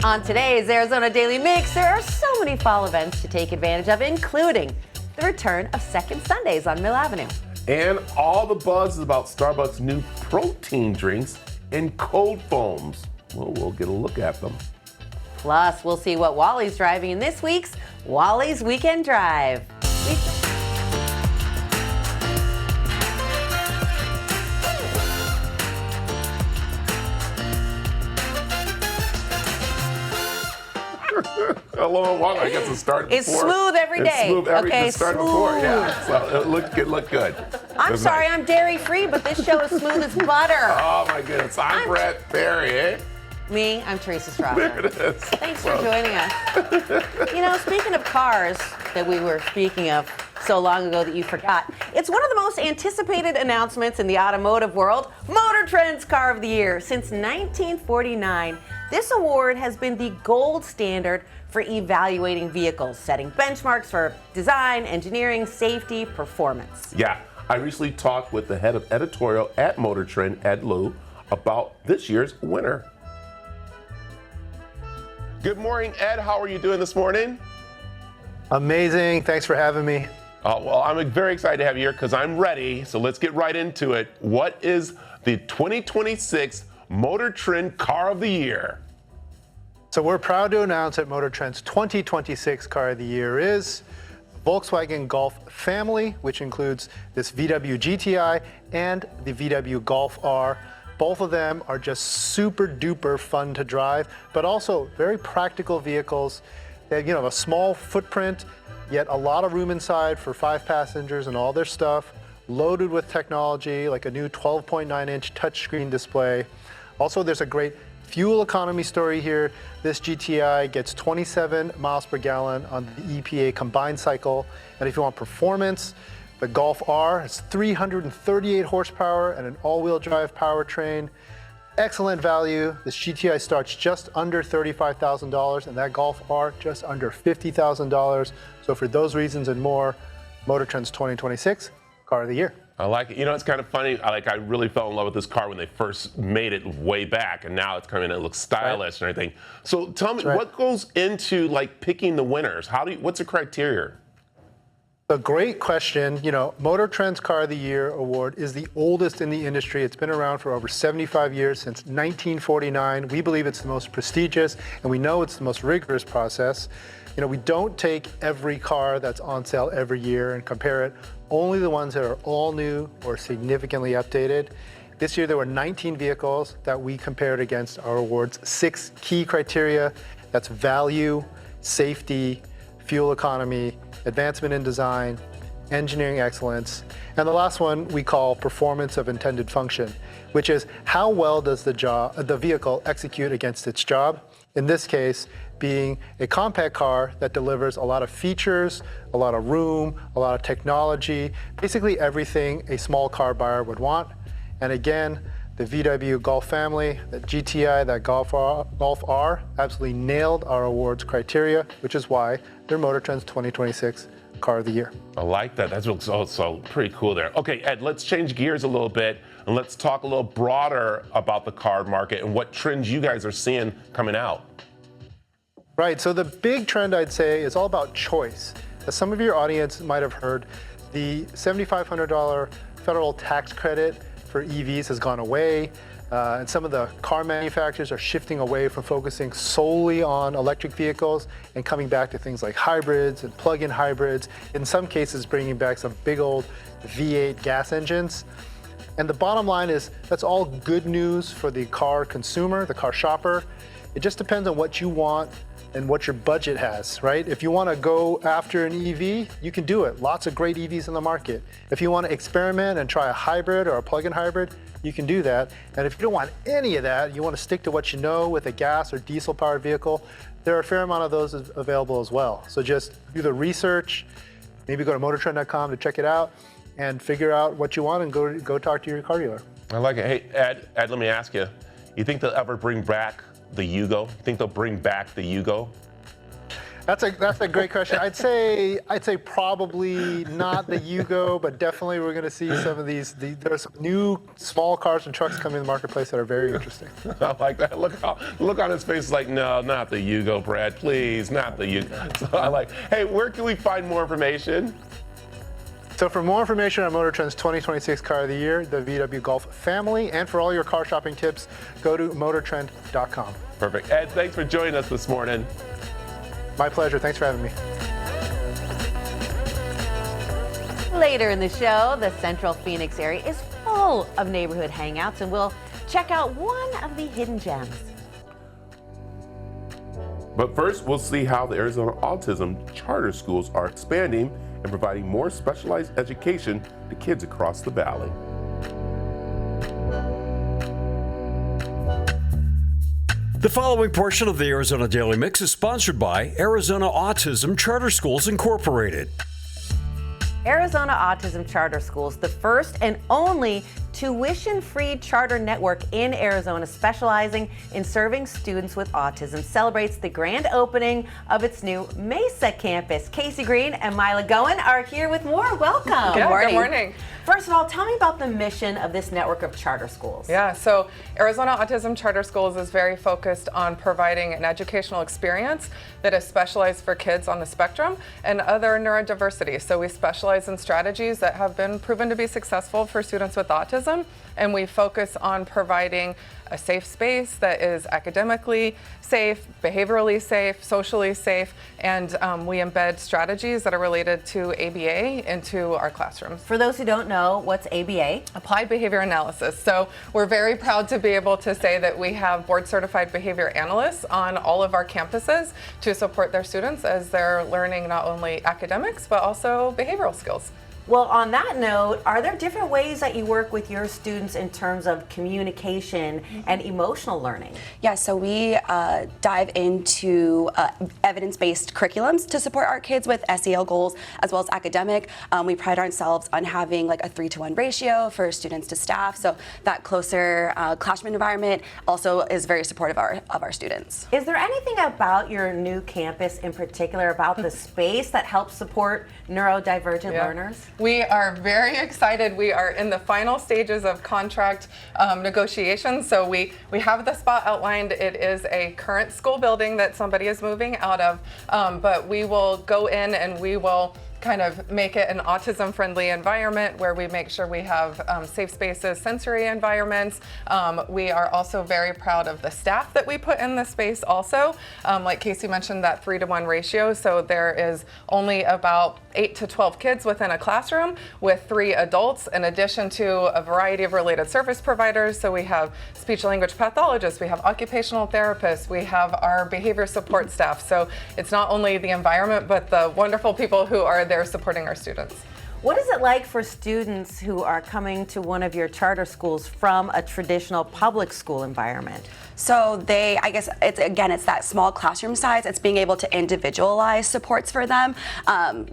On today's Arizona Daily Mix, there are so many fall events to take advantage of, including the return of Second Sundays on Mill Avenue. And all the buzz is about Starbucks' new protein drinks and cold foams. Well, we'll get a look at them. Plus, we'll see what Wally's driving in this week's Wally's Weekend Drive. Hello, Wally. I guess it started It's before. smooth every day. It's smooth every Okay, it started smooth. before. Yeah, so it looked good. I'm It's sorry, nice. I'm dairy-free, but this show is smooth as butter. Oh my goodness, I'm Brett Perry, eh? Me, I'm Teresa Strasser. There it is. Thanks for joining us. You know, speaking of cars that we were speaking of so long ago that you forgot, it's one of the most anticipated announcements in the automotive world, Motor Trend's Car of the Year. Since 1949, this award has been the gold standard for evaluating vehicles, setting benchmarks for design, engineering, safety, performance. Yeah, I recently talked with the head of editorial at Motor Trend, Ed Liu, about this year's winner. Good morning, Ed. How are you doing this morning? Amazing. Thanks for having me. Well, I'm very excited to have you here because I'm ready. So let's get right into it. What is the 2026 Motor Trend Car of the Year? So we're proud to announce that Motor Trend's 2026 Car of the Year is Volkswagen Golf family, which includes this VW GTI and the VW Golf R. Both of them are just super duper fun to drive, but also very practical vehicles. They have, a small footprint, yet a lot of room inside for 5 passengers and all their stuff, loaded with technology like a new 12.9-inch touchscreen display. Also, there's a great fuel economy story here. This GTI gets 27 miles per gallon on the EPA combined cycle. And if you want performance, the Golf R has 338 horsepower and an all-wheel drive powertrain. Excellent value. This GTI starts just under $35,000 and that Golf R just under $50,000. So for those reasons and more, Motor Trend's 2026 Car of the Year. I like it. It's kind of funny. I really fell in love with this car when they first made it way back, and now it's coming in. It looks stylish and everything. So tell me, what goes into picking the winners? What's the criteria? A great question. Motor Trend's Car of the Year award is the oldest in the industry. It's been around for over 75 years, since 1949. We believe it's the most prestigious, and we know it's the most rigorous process. We don't take every car that's on sale every year and compare it, only the ones that are all new or significantly updated. This year there were 19 vehicles that we compared against our award's 6 key criteria. That's value, safety, fuel economy, advancement in design, engineering excellence, and the last one we call performance of intended function, which is how well does the vehicle execute against its job. In this case, being a compact car that delivers a lot of features, a lot of room, a lot of technology, basically everything a small car buyer would want. And again, the VW Golf family, the GTI, that Golf R absolutely nailed our awards criteria, which is why they're Motor Trend's 2026 Car of the Year. I like that. That looks also pretty cool there. Okay, Ed, let's change gears a little bit and let's talk a little broader about the car market and what trends you guys are seeing coming out. Right, so the big trend I'd say is all about choice. As some of your audience might have heard, the $7,500 federal tax credit for EVs has gone away, and some of the car manufacturers are shifting away from focusing solely on electric vehicles and coming back to things like hybrids and plug-in hybrids, in some cases bringing back some big old V8 gas engines. And the bottom line is that's all good news for the car consumer, the car shopper. It just depends on what you want and what your budget has, right? If you want to go after an EV, you can do it. Lots of great EVs in the market. If you want to experiment and try a hybrid or a plug-in hybrid, you can do that. And if you don't want any of that, you want to stick to what you know with a gas or diesel-powered vehicle, there are a fair amount of those available as well. So just do the research, maybe go to motortrend.com to check it out, and figure out what you want and go talk to your car dealer. I like it. Hey, Ed, let me ask you, you think they'll ever bring back the Yugo? You think they'll bring back the Yugo? That's a great question. I'd say probably not the Yugo, but definitely we're going to see some of these. There's some new small cars and trucks coming in the marketplace that are very interesting. I like that. Look on his face, like, no, not the Yugo, Brad, please, not the Yugo. So I like, hey, where can we find more information? So for more information on Motor Trend's 2026 Car of the Year, the VW Golf family, and for all your car shopping tips, go to motortrend.com. Perfect. Ed, thanks for joining us this morning. My pleasure. Thanks for having me. Later in the show, the Central Phoenix area is full of neighborhood hangouts, and we'll check out one of the hidden gems. But first, we'll see how the Arizona Autism Charter Schools are expanding and providing more specialized education to kids across the valley. The following portion of the Arizona Daily Mix is sponsored by Arizona Autism Charter Schools Incorporated. Arizona Autism Charter Schools, the first and only tuition-free charter network in Arizona specializing in serving students with autism, celebrates the grand opening of its new Mesa campus. Casey Green and Mila Goen are here with more. Welcome. Good morning. First of all, tell me about the mission of this network of charter schools. Yeah, so Arizona Autism Charter Schools is very focused on providing an educational experience that is specialized for kids on the spectrum and other neurodiversity. So we specialize in strategies that have been proven to be successful for students with autism, and we focus on providing a safe space that is academically safe, behaviorally safe, socially safe, and we embed strategies that are related to ABA into our classrooms. For those who don't know, what's ABA? Applied Behavior Analysis. So we're very proud to be able to say that we have board certified behavior analysts on all of our campuses to support their students as they're learning not only academics, but also behavioral skills. Well, on that note, are there different ways that you work with your students in terms of communication and emotional learning? Yeah, so we dive into evidence-based curriculums to support our kids with SEL goals as well as academic. We pride ourselves on having like a 3-to-1 ratio for students to staff, so that closer classroom environment also is very supportive of our students. Is there anything about your new campus in particular about the space that helps support neurodivergent learners? We are very excited. We are in the final stages of contract negotiations. So we have the spot outlined. It is a current school building that somebody is moving out of, but we will go in and we will kind of make it an autism-friendly environment where we make sure we have safe spaces, sensory environments. We are also very proud of the staff that we put in the space also. Like Casey mentioned, that 3-to-1 ratio. So there is only about 8 to 12 kids within a classroom with 3 adults, in addition to a variety of related service providers. So we have speech language pathologists, we have occupational therapists, we have our behavior support staff. So it's not only the environment, but the wonderful people who are there supporting our students. What is it like for students who are coming to one of your charter schools from a traditional public school environment? So I guess it's that small classroom size. It's being able to individualize supports for them.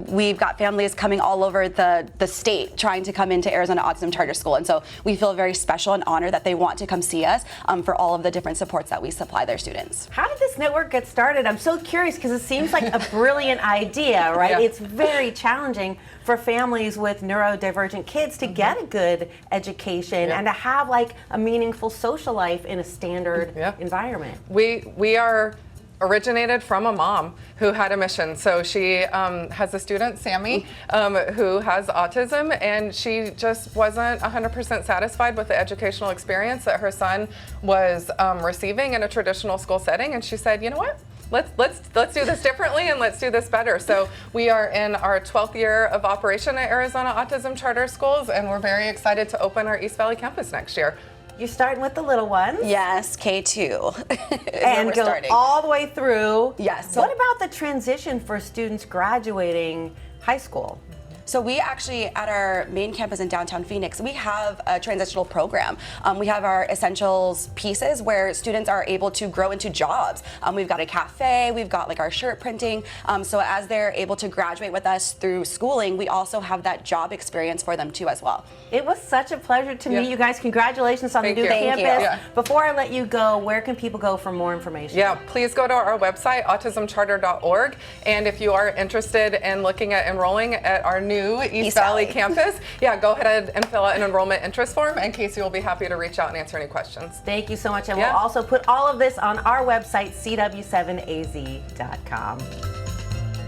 We've got families coming all over the state trying to come into Arizona Autism Charter School. And so we feel very special and honored that they want to come see us for all of the different supports that we supply their students. How did this network get started? I'm so curious because it seems like a brilliant idea, right? Yeah. It's very challenging for families with neurodivergent kids to get a good education and to have like a meaningful social life in a standard environment. We are originated from a mom who had a mission. So she has a student, Sammy, who has autism, and she just wasn't 100% satisfied with the educational experience that her son was receiving in a traditional school setting. And she said, you know what? Let's do this differently and let's do this better. So we are in our 12th year of operation at Arizona Autism Charter Schools, and we're very excited to open our East Valley campus next year. You're starting with the little ones. Yes, K2. And go all the way through. Yes. What about the transition for students graduating high school? So we actually, at our main campus in downtown Phoenix, we have a transitional program. We have our essentials pieces where students are able to grow into jobs. We've got a cafe, we've got like our shirt printing. So as they're able to graduate with us through schooling, we also have that job experience for them too as well. It was such a pleasure to meet you guys. Congratulations on Thank the new you. Thank campus. you. Yeah. Before I let you go, where can people go for more information? Yeah, please go to our website, autismcharter.org. And if you are interested in looking at enrolling at our new East Valley campus, go ahead and fill out an enrollment interest form, and Casey will be happy to reach out and answer any questions. Thank you so much. And Yeah. we'll also put all of this on our website, cw7az.com.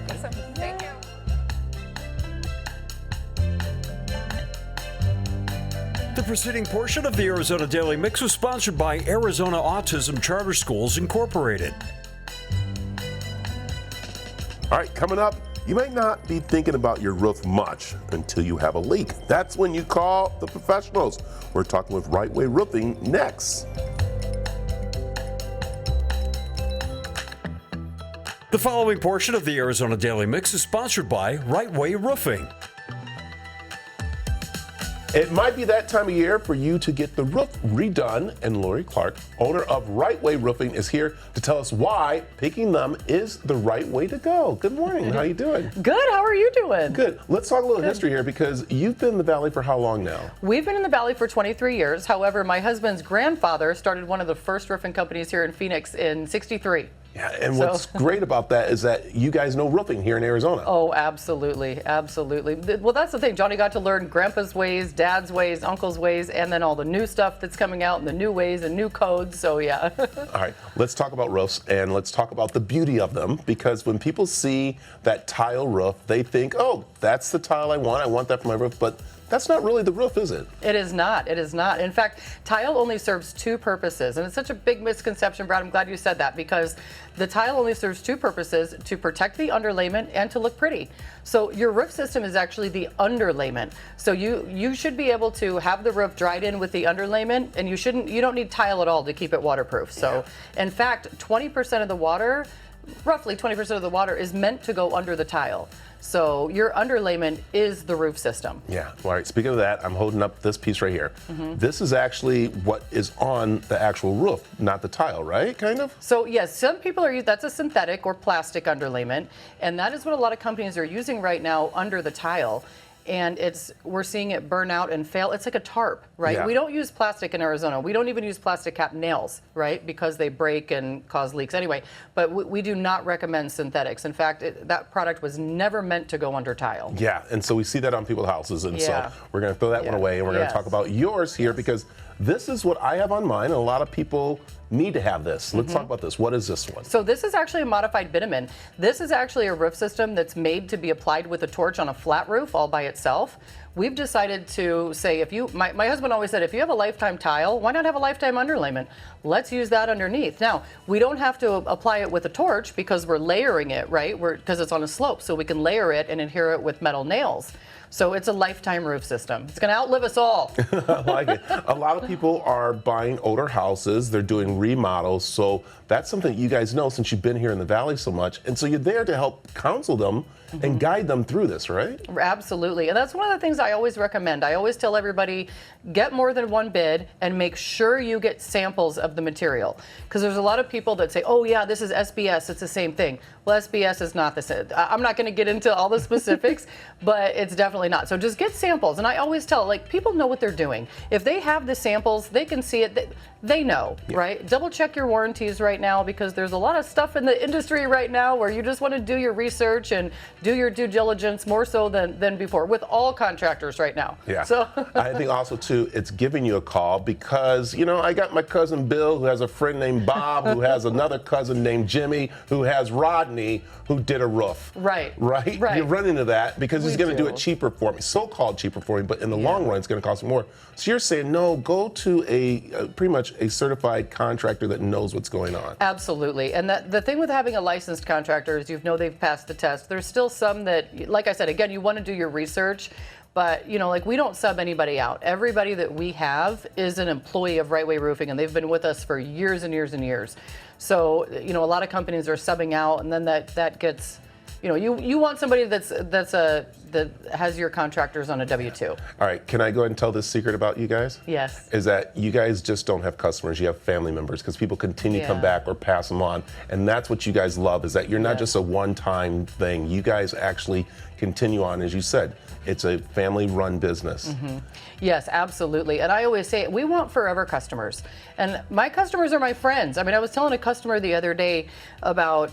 Awesome. Thank you. The preceding portion of the Arizona Daily Mix was sponsored by Arizona Autism Charter Schools Incorporated. All right, coming up, you might not be thinking about your roof much until you have a leak. That's when you call the professionals. We're talking with Right Way Roofing next. The following portion of the Arizona Daily Mix is sponsored by Right Way Roofing. It might be that time of year for you to get the roof redone, and Lori Clark, owner of Right Way Roofing, is here to tell us why picking them is the right way to go. Good morning. How you doing? Good. How are you doing? Good. Let's talk a little history here, because you've been in the Valley for how long now? We've been in the Valley for 23 years. However, my husband's grandfather started one of the first roofing companies here in Phoenix in '63. Yeah, and what's great about that is that you guys know roofing here in Arizona. Oh, absolutely. Absolutely. Well, that's the thing. Johnny got to learn grandpa's ways, dad's ways, uncle's ways, and then all the new stuff that's coming out and the new ways and new codes. So, yeah. All right, let's talk about roofs, and let's talk about the beauty of them, because when people see that tile roof, they think, oh, that's the tile I want that for my roof, but that's not really the roof, is it? It is not. It is not. In fact, tile only serves two purposes. And it's such a big misconception, Brad. I'm glad you said that, because the tile only serves two purposes: to protect the underlayment and to look pretty. So your roof system is actually the underlayment. So you should be able to have the roof dried in with the underlayment, and you don't need tile at all to keep it waterproof. So in fact, 20% of the water, roughly 20% of the water, is meant to go under the tile. So your underlayment is the roof system. Yeah. All right. Speaking of that, I'm holding up this piece right here. This is actually what is on the actual roof, not the tile, right? Kind of? So yes, some people that's a synthetic or plastic underlayment, and that is what a lot of companies are using right now under the tile. And we're seeing it burn out and fail. It's like a tarp, right? Yeah. We don't use plastic in Arizona. We don't even use plastic cap nails, right? Because they break and cause leaks anyway. But we do not recommend synthetics. In fact, that product was never meant to go under tile. Yeah, and so we see that on people's houses, and Yeah. so we're going to throw that one away, and we're going to Yes. talk about yours here, because this is what I have on mine, and a lot of people need to have this. Let's talk about this. What is this one? So this is actually a modified bitumen. This is actually a roof system that's made to be applied with a torch on a flat roof all by itself. We've decided to say, my husband always said, if you have a lifetime tile, why not have a lifetime underlayment? Let's use that underneath. Now, we don't have to apply it with a torch because we're layering it, right? Because it's on a slope, so we can layer it and adhere it with metal nails. So it's a lifetime roof system. It's going to outlive us all. I like it. A lot of people are buying older houses. They're doing remodels. So that's something you guys know, since you've been here in the Valley so much. And so you're there to help counsel them and guide them through this, right? Absolutely. And that's one of the things I always recommend. I always tell everybody, get more than one bid and make sure you get samples of the material. Because there's a lot of people that say, oh yeah, this is SBS, it's the same thing. Well, SBS is not the same. I'm not going to get into all the specifics, but it's definitely not. So just get samples. And I always tell, people know what they're doing. If they have the samples, they can see it. They know, right? Double check your warranties right now, because there's a lot of stuff in the industry right now where you just want to do your research and do your due diligence more so than before, with all contractors right now. Yeah. So I think also too, it's giving you a call, because I got my cousin Bill, who has a friend named Bob, who has another cousin named Jimmy, who has Rodney, who did a roof. Right. Right. You run into that because he's going to do it cheaper for me, so-called cheaper for me, but in the long run, it's going to cost me more. So you're saying, no, go to pretty much a certified contractor that knows what's going on. Absolutely. And the thing with having a licensed contractor is they've passed the test. There's still some that, like I said, again, you want to do your research. But, we don't sub anybody out. Everybody that we have is an employee of Right Way Roofing, and they've been with us for years and years and years. So, a lot of companies are subbing out, and then that gets you want somebody that has your contractors on a W-2. All right, can I go ahead and tell this secret about you guys? Yes. Is that you guys just don't have customers, you have family members, because people continue to come back or pass them on. And that's what you guys love, is that you're not just a one-time thing. You guys actually continue on, as you said. It's a family-run business. Yes, absolutely. And I always say we want forever customers. And my customers are my friends. I mean, I was telling a customer the other day about,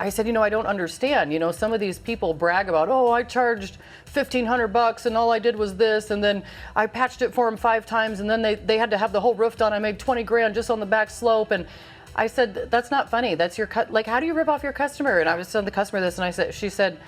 I said, I don't understand. Some of these people brag about, oh, I charged $1,500 and all I did was this, and then I patched it for them 5 times, and then they had to have the whole roof done. I made 20 grand just on the back slope. And I said, that's not funny. That's your cut. Like, how do you rip off your customer? And I was telling the customer this, and I said,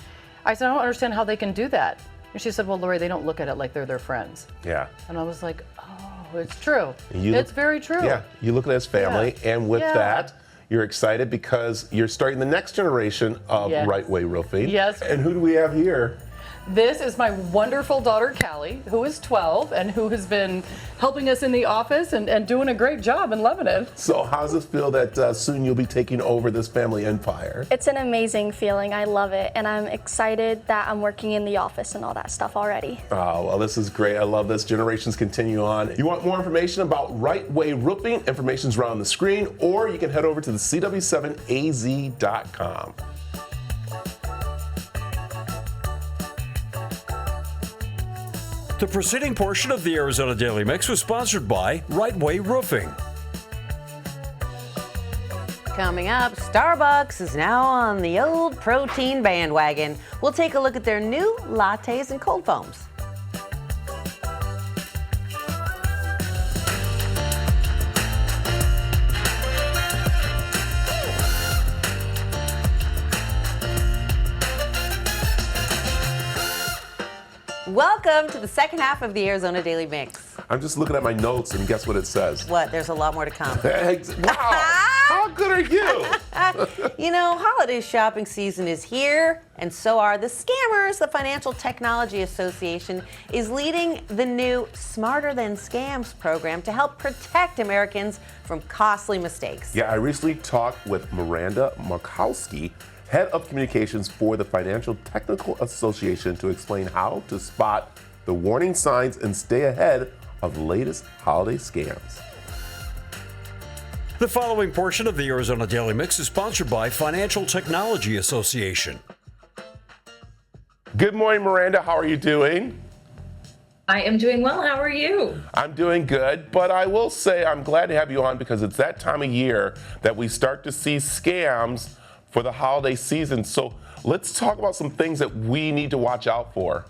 I don't understand how they can do that. And she said, well, Lori, they don't look at it like they're their friends. Yeah. And I was like, oh, it's true. It's very true. Yeah, you look at it as family, and with that, you're excited because you're starting the next generation of Right Way Roofing. Yes. And who do we have here? This is my wonderful daughter, Callie, who is 12 and who has been helping us in the office and doing a great job and loving it. So how does it feel that soon you'll be taking over this family empire? It's an amazing feeling. I love it. And I'm excited that I'm working in the office and all that stuff already. Oh, well, this is great. I love this. Generations continue on. You want more information about Right Way Roofing? Information's right on the screen, or you can head over to the CW7AZ.com. The preceding portion of the Arizona Daily Mix was sponsored by Right Way Roofing. Coming up, Starbucks is now on the old protein bandwagon. We'll take a look at their new lattes and cold foams. Welcome to the second half of the Arizona Daily Mix. I'm just looking at my notes, and guess what it says? What? There's a lot more to come. Wow! How good are you? Holiday shopping season is here, and so are the scammers. The Financial Technology Association is leading the new Smarter Than Scams program to help protect Americans from costly mistakes. Yeah, I recently talked with Miranda Markowski, Head of Communications for the Financial Technical Association, to explain how to spot the warning signs and stay ahead of the latest holiday scams. The following portion of the Arizona Daily Mix is sponsored by Financial Technology Association. Good morning, Miranda. How are you doing? I am doing well. How are you? I'm doing good, but I will say I'm glad to have you on because it's that time of year that we start to see scams for the holiday season. So let's talk about some things that we need to watch out for.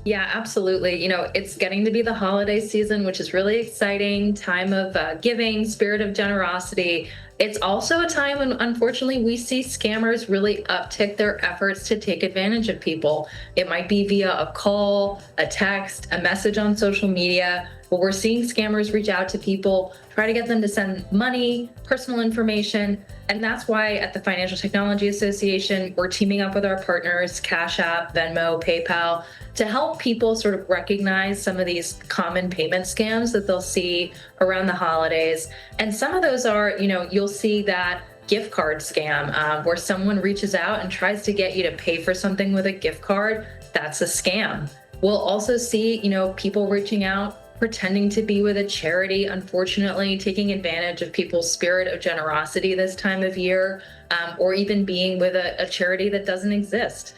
Yeah, absolutely. It's getting to be the holiday season, which is really exciting. Time of giving, spirit of generosity. It's also a time when, unfortunately, we see scammers really uptick their efforts to take advantage of people. It might be via a call, a text, a message on social media, but we're seeing scammers reach out to people, try to get them to send money, personal information. And that's why at the Financial Technology Association, we're teaming up with our partners, Cash App, Venmo, PayPal, to help people sort of recognize some of these common payment scams that they'll see around the holidays. And some of those are, you'll see that gift card scam where someone reaches out and tries to get you to pay for something with a gift card. That's a scam. We'll also see, people reaching out pretending to be with a charity, unfortunately, taking advantage of people's spirit of generosity this time of year, or even being with a charity that doesn't exist.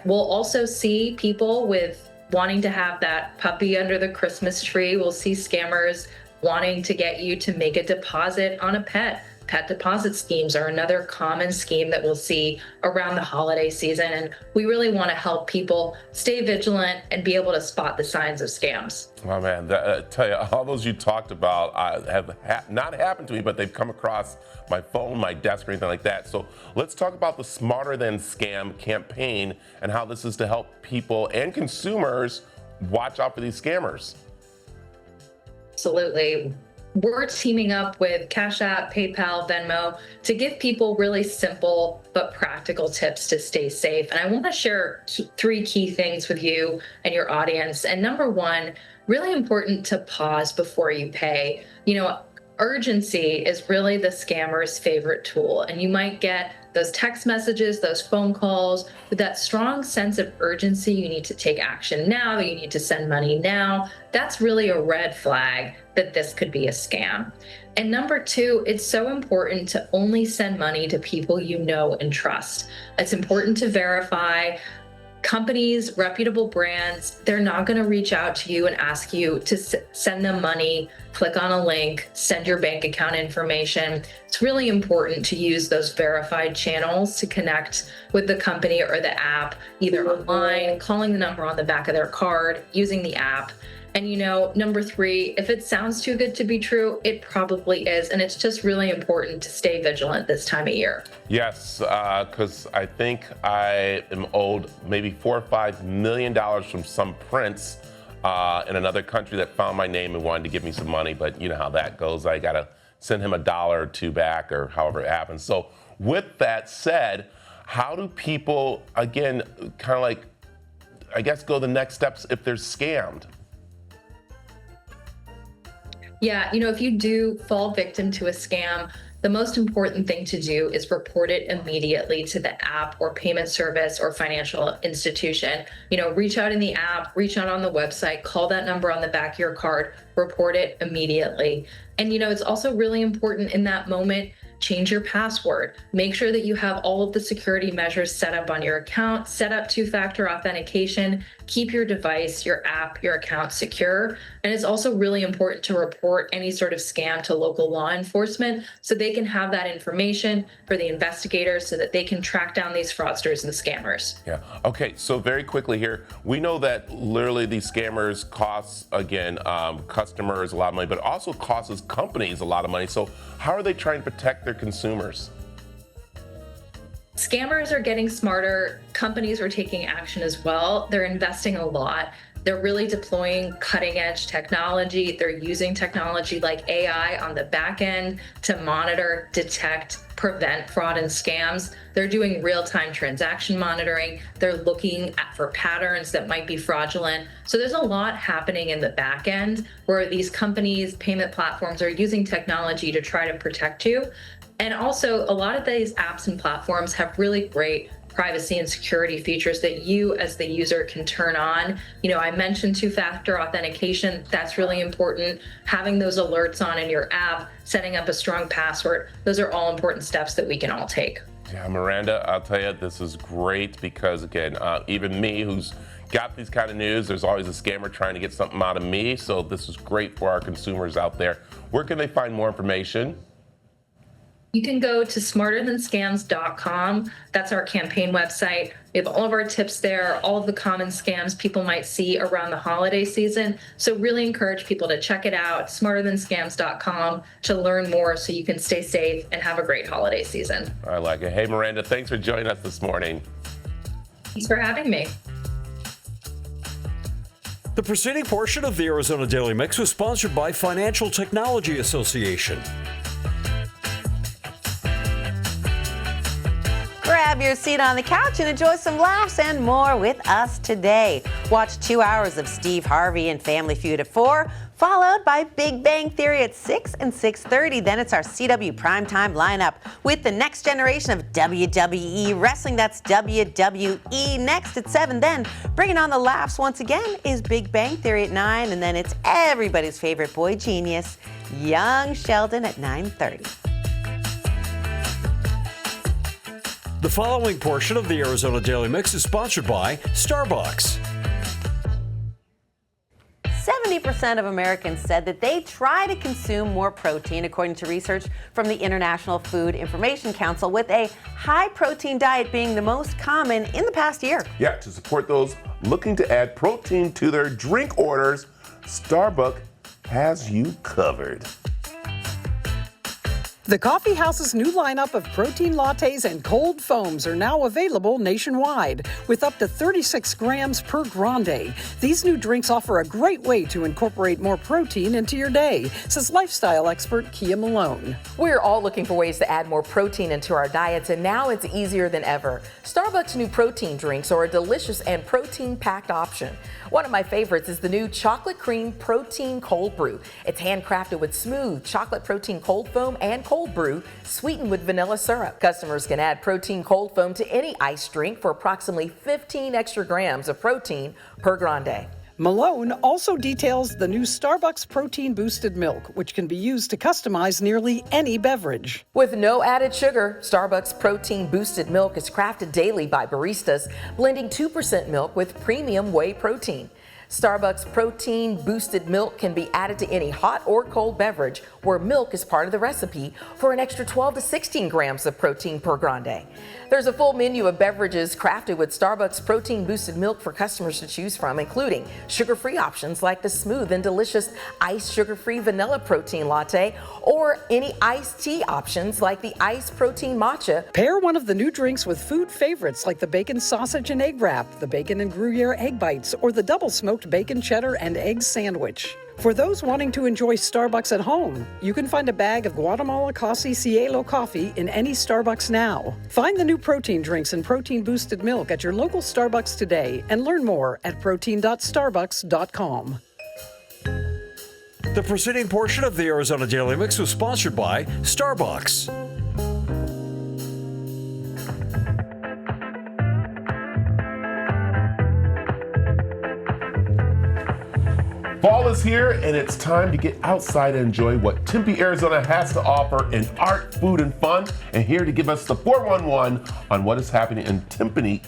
We'll also see people with wanting to have that puppy under the Christmas tree. We'll see scammers wanting to get you to make a deposit on a pet. Pet deposit schemes are another common scheme that we'll see around the holiday season. And we really want to help people stay vigilant and be able to spot the signs of scams. Oh man, tell you, all those you talked about have not happened to me, but they've come across my phone, my desk, or anything like that. So let's talk about the Smarter Than Scam campaign and how this is to help people and consumers watch out for these scammers. Absolutely. We're teaming up with Cash App, PayPal, Venmo to give people really simple but practical tips to stay safe. And I want to share 3 key things with you and your audience. And number 1, really important to pause before you pay. Urgency is really the scammer's favorite tool. And you might get those text messages, those phone calls, with that strong sense of urgency, you need to take action now, you need to send money now, that's really a red flag that this could be a scam. And number two, it's so important to only send money to people you know and trust. It's important to verify. Companies, reputable brands, they're not going to reach out to you and ask you to send them money, click on a link, send your bank account information. It's really important to use those verified channels to connect with the company or the app, either online, calling the number on the back of their card, using the app. And number three, if it sounds too good to be true, it probably is. And it's just really important to stay vigilant this time of year. Yes, because I think I am owed maybe $4 or $5 million from some prince in another country that found my name and wanted to give me some money. But you know how that goes. I got to send him $1 or $2 back or however it happens. So with that said, how do people, again, kind of like, I guess, go the next steps if they're scammed? Yeah, if you do fall victim to a scam, the most important thing to do is report it immediately to the app or payment service or financial institution. Reach out in the app, reach out on the website, call that number on the back of your card, report it immediately. And it's also really important in that moment, change your password. Make sure that you have all of the security measures set up on your account, set up two-factor authentication, keep your device, your app, your account secure. And it's also really important to report any sort of scam to local law enforcement so they can have that information for the investigators so that they can track down these fraudsters and scammers. Yeah. Okay. So very quickly here, we know that literally these scammers cost, again, customers a lot of money, but also costs companies a lot of money. So how are they trying to protect their consumers? Scammers are getting smarter. Companies are taking action as well. They're investing a lot. They're really deploying cutting edge technology. They're using technology like AI on the back end to monitor, detect, prevent fraud and scams. They're doing real-time transaction monitoring. They're looking for patterns that might be fraudulent. So there's a lot happening in the back end where these companies, payment platforms are using technology to try to protect you. And also, a lot of these apps and platforms have really great privacy and security features that you as the user can turn on. I mentioned two-factor authentication. That's really important. Having those alerts on in your app, setting up a strong password. Those are all important steps that we can all take. Yeah, Miranda, I'll tell you, this is great because, again, even me who's got these kind of news, there's always a scammer trying to get something out of me. So this is great for our consumers out there. Where can they find more information? You can go to smarterthanscams.com. That's our campaign website. We have all of our tips there, all of the common scams people might see around the holiday season. So really encourage people to check it out, smarterthanscams.com, to learn more so you can stay safe and have a great holiday season. I like it. Hey, Miranda, thanks for joining us this morning. Thanks for having me. The preceding portion of the Arizona Daily Mix was sponsored by Financial Technology Association. Grab your seat on the couch and enjoy some laughs and more with us today. Watch 2 hours of Steve Harvey and Family Feud at 4, followed by Big Bang Theory at 6 and 6:30. Then it's our CW primetime lineup with the next generation of WWE wrestling. That's WWE next at 7. Then bringing on the laughs once again is Big Bang Theory at 9. And then it's everybody's favorite boy genius, Young Sheldon at 9:30. The following portion of the Arizona Daily Mix is sponsored by Starbucks. 70% of Americans said that they try to consume more protein, according to research from the International Food Information Council, with a high-protein diet being the most common in the past year. Yeah, to support those looking to add protein to their drink orders, Starbucks has you covered. The Coffee House's new lineup of protein lattes and cold foams are now available nationwide with up to 36 grams per grande. These new drinks offer a great way to incorporate more protein into your day, says lifestyle expert Kia Malone. We're all looking for ways to add more protein into our diets, and now it's easier than ever. Starbucks new protein drinks are a delicious and protein-packed option. One of my favorites is the new chocolate cream protein cold brew. It's handcrafted with smooth chocolate protein cold foam and cold cold brew sweetened with vanilla syrup. Customers can add protein cold foam to any iced drink for approximately 15 extra grams of protein per grande. Malone also details the new Starbucks Protein Boosted Milk, which can be used to customize nearly any beverage. With no added sugar, Starbucks Protein Boosted Milk is crafted daily by baristas, blending 2% milk with premium whey protein. Starbucks Protein Boosted Milk can be added to any hot or cold beverage where milk is part of the recipe for an extra 12 to 16 grams of protein per grande. There's a full menu of beverages crafted with Starbucks Protein Boosted Milk for customers to choose from, including sugar-free options like the smooth and delicious iced sugar-free vanilla protein latte or any iced tea options like the iced protein matcha. Pair one of the new drinks with food favorites like the bacon sausage and egg wrap, the bacon and Gruyere egg bites, or the double smoked bacon cheddar and egg sandwich. For those wanting to enjoy Starbucks at home, you can find a bag of Guatemala Casi Cielo coffee in any Starbucks now. Find the new protein drinks and protein boosted milk at your local Starbucks today and learn more at protein.starbucks.com. The preceding portion of the Arizona Daily Mix was sponsored by Starbucks. Fall is here, and it's time to get outside and enjoy what Tempe, Arizona has to offer in art, food, and fun. And here to give us the 411 on what is happening in Tempe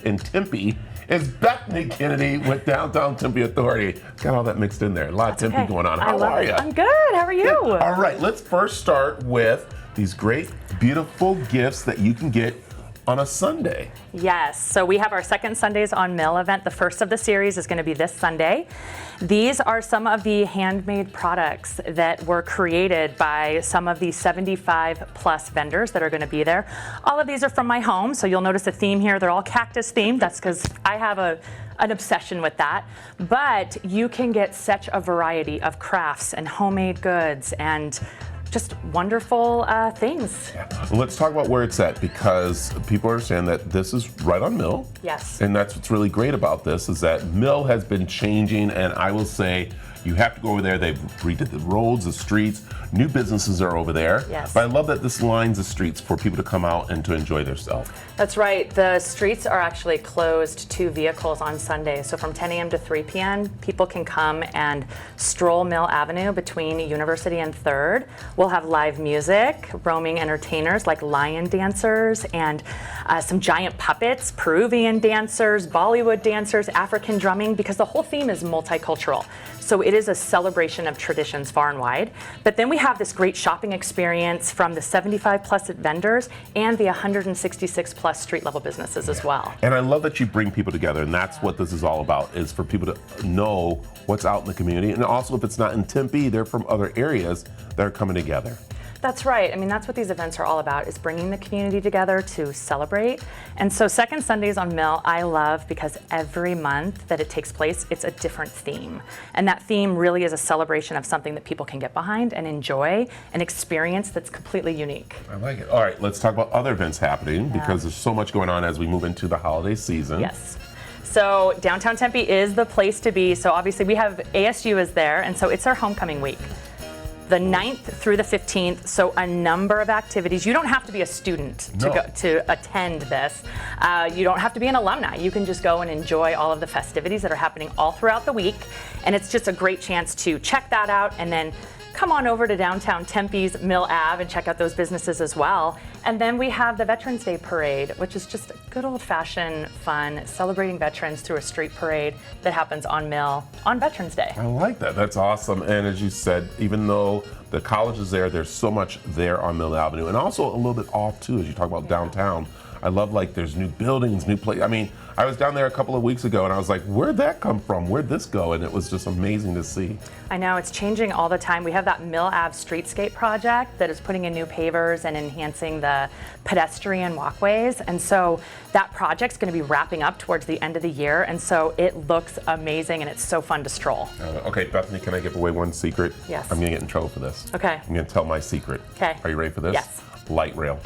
is Bethany Kennedy with Downtown Tempe Authority. Got all that mixed in there. A lot of Tempe going on. How are you? I'm good. How are you? Good. All right, let's first start with these great, beautiful gifts that you can get on a Sunday. Yes, so we have our second Sundays on Mill event. The first of the series is going to be this Sunday. These are some of the handmade products that were created by some of the 75 plus vendors that are going to be there. All of these are from my home, so you'll notice a theme here. They're all cactus themed. That's because I have an obsession with that. But you can get such a variety of crafts and homemade goods and just wonderful things. Yeah. Well, let's talk about where it's at, because people understand that this is right on Mill. Yes. And that's what's really great about this, is that Mill has been changing, and I will say you have to go over there. They've redid the roads, the streets, new businesses are over there. Yes. But I love that this lines the streets for people to come out and to enjoy themselves. That's right. The streets are actually closed to vehicles on Sunday. So from 10 a.m. to 3 p.m., people can come and stroll Mill Avenue between University and 3rd. We'll have live music, roaming entertainers like lion dancers and some giant puppets, Peruvian dancers, Bollywood dancers, African drumming, because the whole theme is multicultural. So it is a celebration of traditions far and wide. But then we have this great shopping experience from the 75 plus vendors and the 166 plus street level businesses as well. And I love that you bring people together, and that's what this is all about, is for people to know what's out in the community. And also, if it's not in Tempe, they're from other areas that are coming together. That's right. I mean, that's what these events are all about, is bringing the community together to celebrate. And so Second Sundays on Mill, I love because every month that it takes place, it's a different theme. And that theme really is a celebration of something that people can get behind and enjoy, an experience that's completely unique. I like it. All right, let's talk about other events happening, because there's so much going on as we move into the holiday season. Yes. So Downtown Tempe is the place to be. So obviously we have ASU is there, and so it's our homecoming week. The 9th through the 15th, so a number of activities. You don't have to be a student to attend this. You don't have to be an alumni. You can just go and enjoy all of the festivities that are happening all throughout the week. And it's just a great chance to check that out and then come on over to downtown Tempe's Mill Ave and check out those businesses as well. And then we have the Veterans Day Parade, which is just a good old-fashioned fun, celebrating veterans through a street parade that happens on Mill on Veterans Day. I like that. That's awesome. And as you said, even though the college is there, there's so much there on Mill Avenue. And also a little bit off, too, as you talk about downtown. I love, like, there's new buildings, new place. I mean, I was down there a couple of weeks ago, and I was like, where'd that come from? Where'd this go? And it was just amazing to see. I know, it's changing all the time. We have that Mill Ave Streetscape project that is putting in new pavers and enhancing the pedestrian walkways. And so that project's going to be wrapping up towards the end of the year. And so it looks amazing, and it's so fun to stroll. Okay, Bethany, can I give away one secret? Yes. I'm going to get in trouble for this. Okay. I'm going to tell my secret. Okay. Are you ready for this? Yes. Light rail.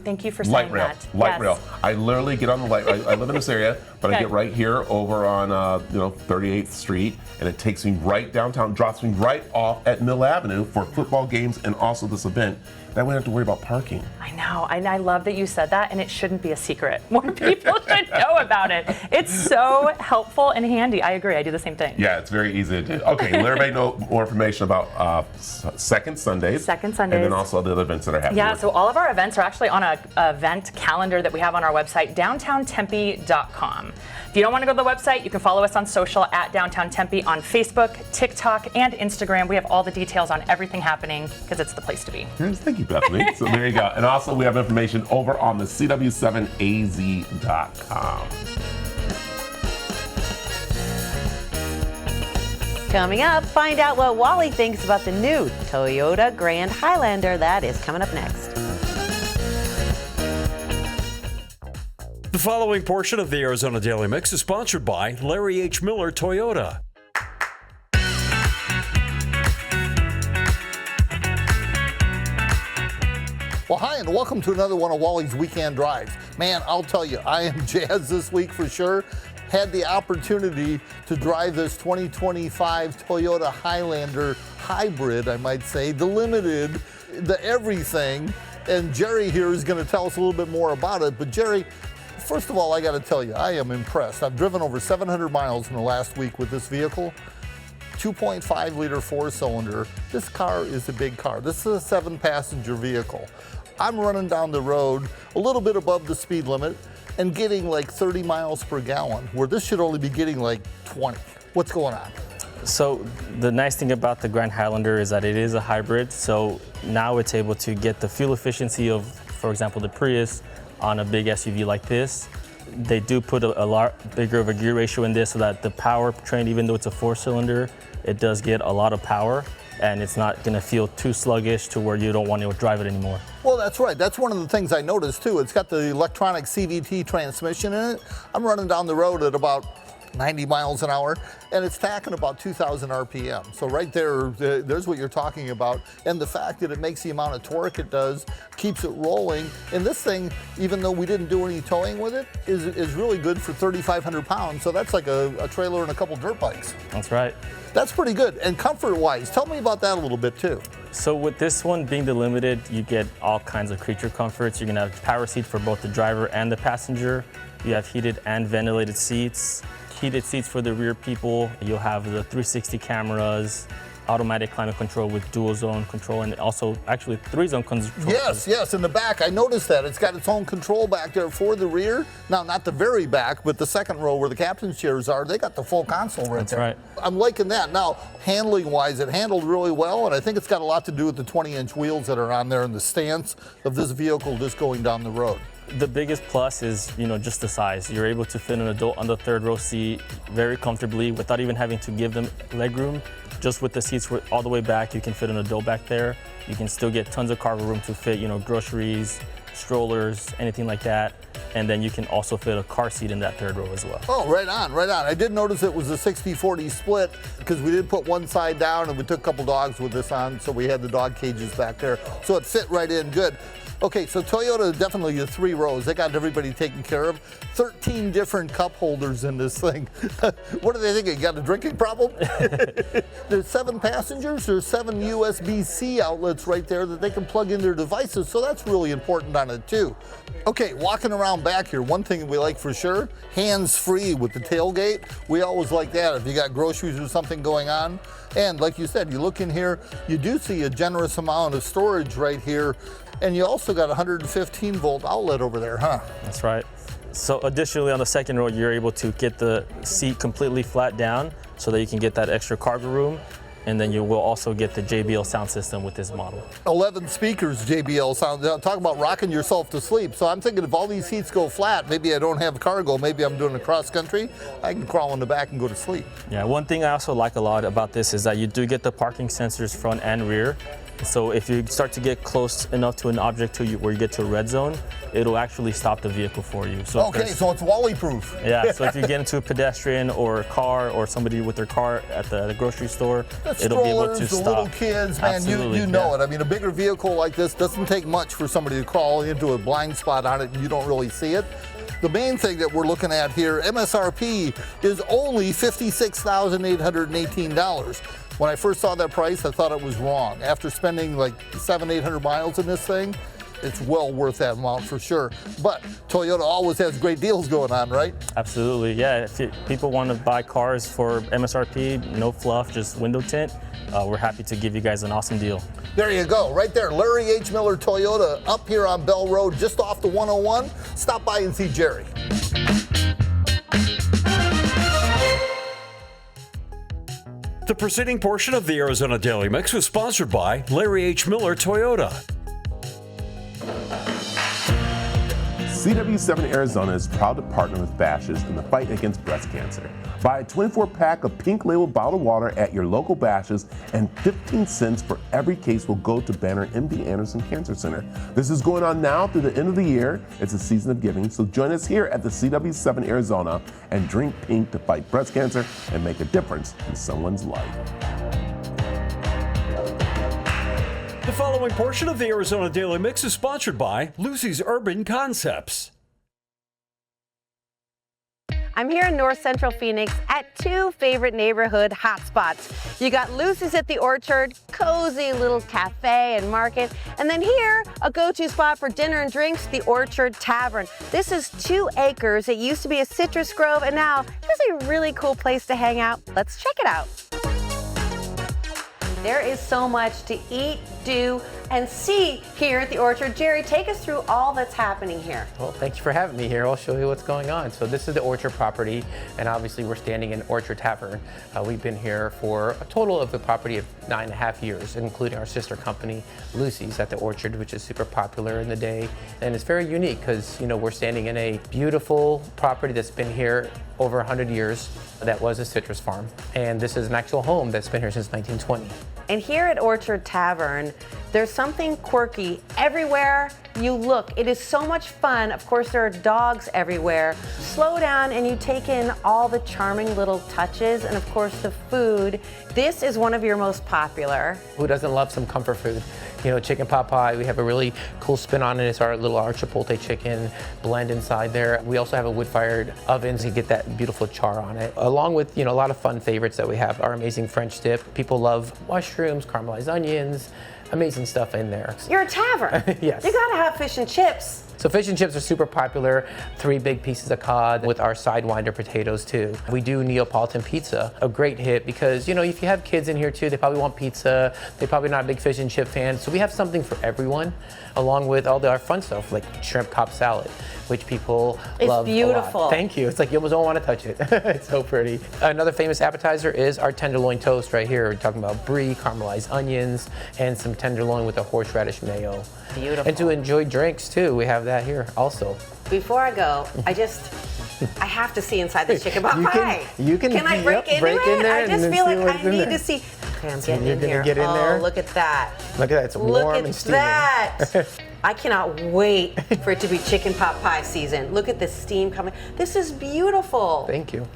Thank you for saying Light rail. that. Light Yes. rail. I literally get on the light rail. I live in this area, but I get right here over on 38th Street, and it takes me right downtown, drops me right off at Mill Avenue for football games and also this event. That way I don't have to worry about parking. I know, and I love that you said that, and it shouldn't be a secret. More people should know about it. It's so helpful and handy. I agree. I do the same thing. Yeah, it's very easy to do. Okay, let everybody know more information about Second Sundays. Second Sundays. And then also the other events that are happening. Yeah, so all of our events are actually on an event calendar that we have on our website, downtowntempe.com. If you don't want to go to the website, you can follow us on social at Downtown Tempe on Facebook, TikTok, and Instagram. We have all the details on everything happening because it's the place to be. Yes, thank you, Bethany. So there you go. And also we have information over on the CW7AZ.com. Coming up, find out what Wally thinks about the new Toyota Grand Highlander. That is coming up next. The following portion of the Arizona Daily Mix is sponsored by Larry H. Miller Toyota. Well, hi, and welcome to another one of Wally's Weekend Drives. Man, I'll tell you, I am jazzed this week for sure. Had the opportunity to drive this 2025 Toyota Highlander hybrid, I might say, the limited, the everything. And Jerry here is going to tell us a little bit more about it. But Jerry, first of all, I got to tell you, I am impressed. I've driven over 700 miles in the last week with this vehicle. 2.5 liter 4-cylinder. This car is a big car. This is a 7-passenger vehicle. I'm running down the road a little bit above the speed limit and getting like 30 miles per gallon, where this should only be getting like 20. What's going on? So the nice thing about the Grand Highlander is that it is a hybrid. So now it's able to get the fuel efficiency of, for example, the Prius on a big SUV like this. They do put a lot bigger of a gear ratio in this so that the powertrain, even though it's a 4-cylinder, it does get a lot of power, and it's not going to feel too sluggish to where you don't want to drive it anymore. Well, that's right. That's one of the things I noticed too. It's got the electronic CVT transmission in it. I'm running down the road at about 90 miles an hour, and it's tacking about 2,000 RPM. So right there, there's what you're talking about. And the fact that it makes the amount of torque it does, keeps it rolling. And this thing, even though we didn't do any towing with it, is really good for 3,500 pounds. So that's like a trailer and a couple dirt bikes. That's right. That's pretty good. And comfort-wise, tell me about that a little bit too. So with this one being the limited, you get all kinds of creature comforts. You're gonna have power seat for both the driver and the passenger. You have heated and ventilated seats. Heated seats for the rear people. You'll have the 360 cameras, automatic climate control with dual zone control, and also actually 3-zone control. Yes, in the back, I noticed that. It's got its own control back there for the rear. Now, not the very back, but the second row where the captain's chairs are, they got the full console right there. That's right. I'm liking that. Now, handling-wise, it handled really well, and I think it's got a lot to do with the 20-inch wheels that are on there and the stance of this vehicle just going down the road. The biggest plus is, just the size. You're able to fit an adult on the third row seat very comfortably without even having to give them leg room. Just with the seats all the way back, you can fit an adult back there. You can still get tons of cargo room to fit, groceries, strollers, anything like that. And then you can also fit a car seat in that third row as well. Oh, right on, right on. I did notice it was a 60-40 split because we did put one side down and we took a couple dogs with this on, so we had the dog cages back there. So it fit right in good. Okay, so Toyota, definitely the 3 rows. They got everybody taken care of. 13 different cup holders in this thing. What do they think? You got a drinking problem? There's 7 passengers. There's 7 USB-C outlets right there that they can plug in their devices. So that's really important on it too. Okay, walking around back here, one thing we like for sure, hands-free with the tailgate. We always like that if you got groceries or something going on. And like you said, you look in here, you do see a generous amount of storage right here. And you also got a 115-volt outlet over there, huh? That's right. So additionally, on the second row, you're able to get the seat completely flat down so that you can get that extra cargo room. And then you will also get the JBL sound system with this model. 11 speakers, JBL sound. Talk about rocking yourself to sleep. So I'm thinking if all these seats go flat, maybe I don't have cargo, maybe I'm doing a cross country, I can crawl in the back and go to sleep. Yeah, one thing I also like a lot about this is that you do get the parking sensors front and rear. So if you start to get close enough to an object where you get to a red zone, it'll actually stop the vehicle for you. So okay, so it's Wally-proof. Yeah, so if you get into a pedestrian or a car or somebody with their car at the grocery store, it'll be able to stop. The little kids, man, you know it. I mean, a bigger vehicle like this doesn't take much for somebody to crawl into a blind spot on it and you don't really see it. the main thing that we're looking at here, MSRP is only $56,818. When I first saw that price, I thought it was wrong. After spending like 700-800 miles in this thing, it's well worth that amount for sure. But Toyota always has great deals going on, right? Absolutely, yeah. If people want to buy cars for MSRP, no fluff, just window tint, we're happy to give you guys an awesome deal. There you go, right there. Larry H. Miller Toyota up here on Bell Road, just off the 101. Stop by and see Jerry. The preceding portion of the Arizona Daily Mix was sponsored by Larry H. Miller Toyota. CW7 Arizona is proud to partner with Bashes in the fight against breast cancer. Buy a 24-pack of pink label bottled water at your local Bashes, and 15 cents for every case will go to Banner MD Anderson Cancer Center. This is going on now through the end of the year. It's a season of giving, so join us here at the CW7 Arizona and drink pink to fight breast cancer and make a difference in someone's life. The following portion of the Arizona Daily Mix is sponsored by Lucy's Urban Concepts. I'm here in North Central Phoenix at two favorite neighborhood hotspots. You got Lucy's at the Orchard, cozy little cafe and market. And then here, a go-to spot for dinner and drinks, the Orchard Tavern. This is 2 acres. It used to be a citrus grove, and now it's a really cool place to hang out. Let's check it out. There is so much to eat, do, and see here at the Orchard. Jerry, take us through all that's happening here. Well, thank you for having me here. I'll show you what's going on. So this is the Orchard property, and obviously we're standing in Orchard Tavern. We've been here for a total of the property of 9.5 years, including our sister company, Lucy's at the Orchard, which is super popular in the day. And it's very unique because, you know, we're standing in a beautiful property that's been here over 100 years. That was a citrus farm. And this is an actual home that's been here since 1920. And here at Orchard Tavern, there's something quirky everywhere you look. It is so much fun. Of course, there are dogs everywhere. Slow down and you take in all the charming little touches and of course the food. This is one of your most popular. Who doesn't love some comfort food? You know, chicken pot pie, we have a really cool spin on it. It's our little chipotle chicken blend inside there. We also have a wood-fired oven so you get that beautiful char on it. Along with, you know, a lot of fun favorites that we have. Our amazing French dip. People love mushrooms, caramelized onions, amazing stuff in there. You're a tavern. Yes. You gotta have fish and chips. So fish and chips are super popular. 3 big pieces of cod with our Sidewinder potatoes too. We do Neapolitan pizza, a great hit because, you know, if you have kids in here too, they probably want pizza. They're probably not a big fish and chip fan. So we have something for everyone, along with all our fun stuff like shrimp Cobb salad, which people love. It's beautiful. A lot. Thank you. It's like you almost don't want to touch it. It's so pretty. Another famous appetizer is our tenderloin toast right here. We're talking about brie, caramelized onions, and some tenderloin with a horseradish mayo. Beautiful. And to enjoy drinks too, we have that here also. Before I go, I have to see inside the chicken pot pie. Can I break into it? there I just and feel see like what's I in need there. to see. Okay, I'm So getting you're in gonna here. get in there? Look at that. Look at that, it's Look warm at and steaming. that. I cannot wait for it to be chicken pot pie season. Look at the steam coming. This is beautiful. Thank you.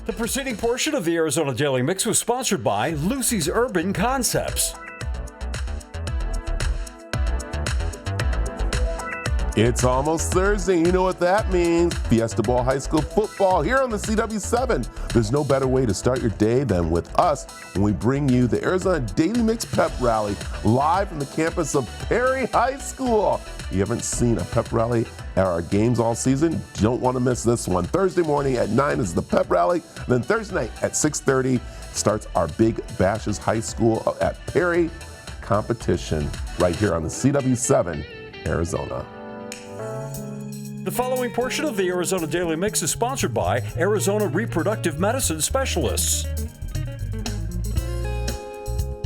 The preceding portion of the Arizona Daily Mix was sponsored by Lucy's Urban Concepts. It's almost Thursday. You know what that means. Fiesta Bowl High School football here on the CW7. There's no better way to start your day than with us when we bring you the Arizona Daily Mix Pep Rally live from the campus of Perry High School. You haven't seen a pep rally at our games all season? You don't want to miss this one. Thursday morning at 9 is the pep rally. Then Thursday night at 6:30 starts our Big Bashes High School at Perry competition right here on the CW7 Arizona. The following portion of the Arizona Daily Mix is sponsored by Arizona Reproductive Medicine Specialists.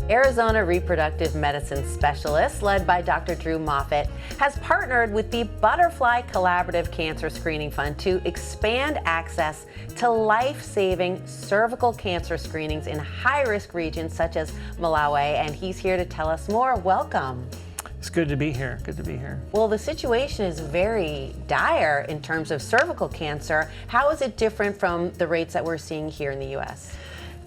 Arizona Reproductive Medicine Specialists, led by Dr. Drew Moffitt, has partnered with the Butterfly Collaborative Cancer Screening Fund to expand access to life-saving cervical cancer screenings in high-risk regions such as Malawi, and he's here to tell us more. Welcome. It's good to be here. Good to be here. Well, the situation is very dire in terms of cervical cancer. How is it different from the rates that we're seeing here in the U.S.?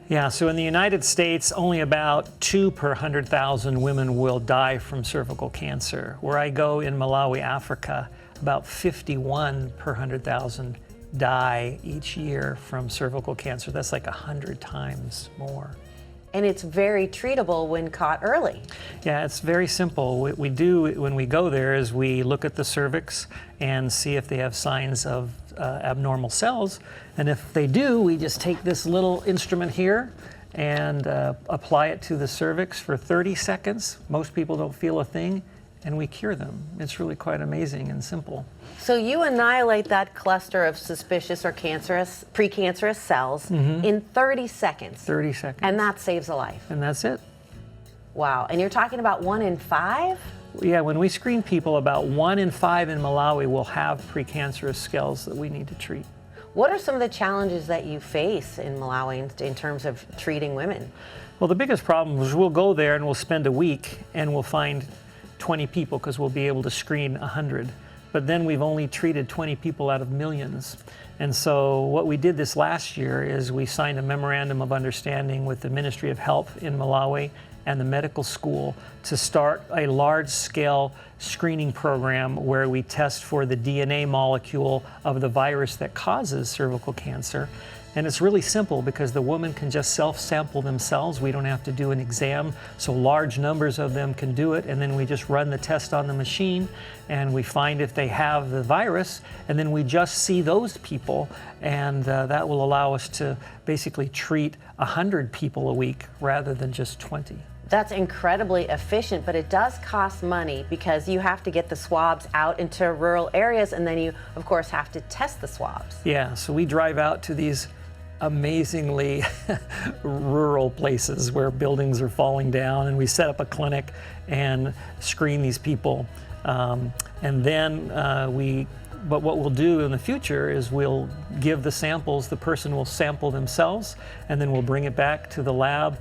Yeah, so in the United States, only about 2 per 100,000 women will die from cervical cancer. Where I go in Malawi, Africa, about 51 per 100,000 die each year from cervical cancer. That's like 100 times more. And it's very treatable when caught early. Yeah, it's very simple. What we do when we go there is we look at the cervix and see if they have signs of abnormal cells. And if they do, we just take this little instrument here and apply it to the cervix for 30 seconds. Most people don't feel a thing, and we cure them. It's really quite amazing and simple. So you annihilate that cluster of suspicious or cancerous, precancerous cells in 30 seconds. 30 seconds. And that saves a life. And that's it. Wow. And you're talking about 1 in 5? Yeah, when we screen people, about 1 in 5 in Malawi will have precancerous cells that we need to treat. What are some of the challenges that you face in Malawi in terms of treating women? Well, the biggest problem is we'll go there and we'll spend a week and we'll find 20 people because we'll be able to screen 100. But then we've only treated 20 people out of millions. And so what we did this last year is we signed a memorandum of understanding with the Ministry of Health in Malawi and the medical school to start a large-scale screening program where we test for the DNA molecule of the virus that causes cervical cancer. And it's really simple because the woman can just self-sample themselves. We don't have to do an exam, so large numbers of them can do it, and then we just run the test on the machine and we find if they have the virus, and then we just see those people, and that will allow us to basically treat 100 people a week rather than just 20. That's incredibly efficient, but it does cost money because you have to get the swabs out into rural areas, and then you, of course, have to test the swabs. Yeah, so we drive out to these amazingly rural places where buildings are falling down, and we set up a clinic and screen these people. And then but what we'll do in the future is we'll give the samples, the person will sample themselves, and then we'll bring it back to the lab,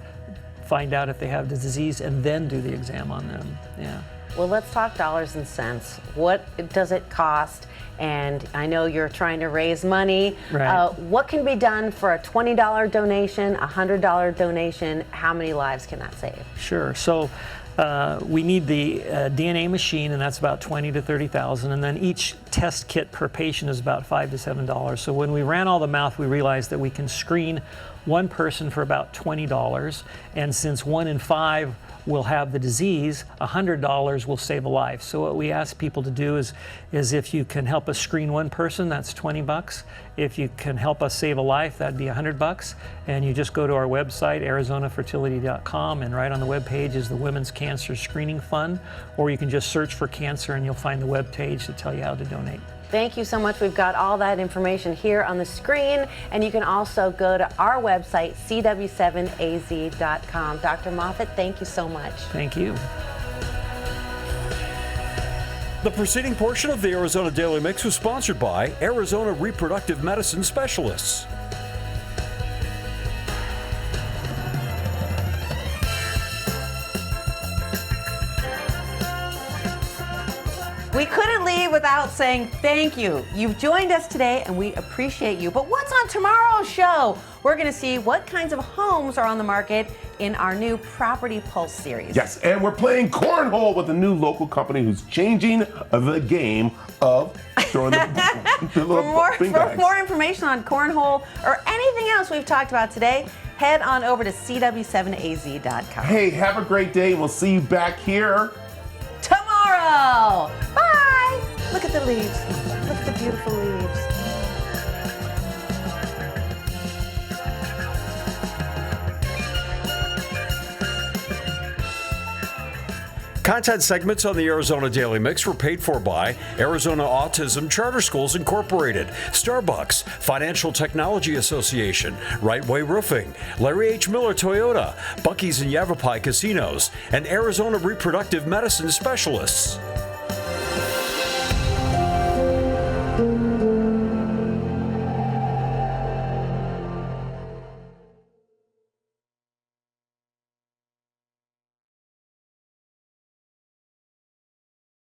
find out if they have the disease, and then do the exam on them. Yeah. Well, let's talk dollars and cents. What does it cost? And I know you're trying to raise money. Right. What can be done for a $20 donation, a $100 donation? How many lives can that save? Sure. So we need the DNA machine, and that's about $20,000 to $30,000. And then each test kit per patient is about $5 to $7. So when we ran all the math, we realized that we can screen one person for about $20. And since 1 in 5 will have the disease, $100 will save a life. So what we ask people to do is if you can help us screen one person, that's $20. If you can help us save a life, that'd be $100. And you just go to our website, arizonafertility.com, and right on the web page is the Women's Cancer Screening Fund, or you can just search for cancer and you'll find the web page to tell you how to donate. Thank you so much. We've got all that information here on the screen, and you can also go to our website, cw7az.com. Dr. Moffitt, thank you so much. Thank you. The preceding portion of the Arizona Daily Mix was sponsored by Arizona Reproductive Medicine Specialists. We couldn't leave without saying thank you. You've joined us today and we appreciate you. But what's on tomorrow's show? We're going to see what kinds of homes are on the market in our new Property Pulse series. Yes, and we're playing cornhole with a new local company who's changing the game of throwing the little For more information on cornhole or anything else we've talked about today, head on over to cw7az.com. Hey, have a great day, and we'll see you back here tomorrow. Bye. Look at the leaves. Look at the beautiful leaves. Content segments on the Arizona Daily Mix were paid for by Arizona Autism Charter Schools Incorporated, Starbucks, Financial Technology Association, Right Way Roofing, Larry H. Miller Toyota, Buc-ee's and Yavapai Casinos, and Arizona Reproductive Medicine Specialists.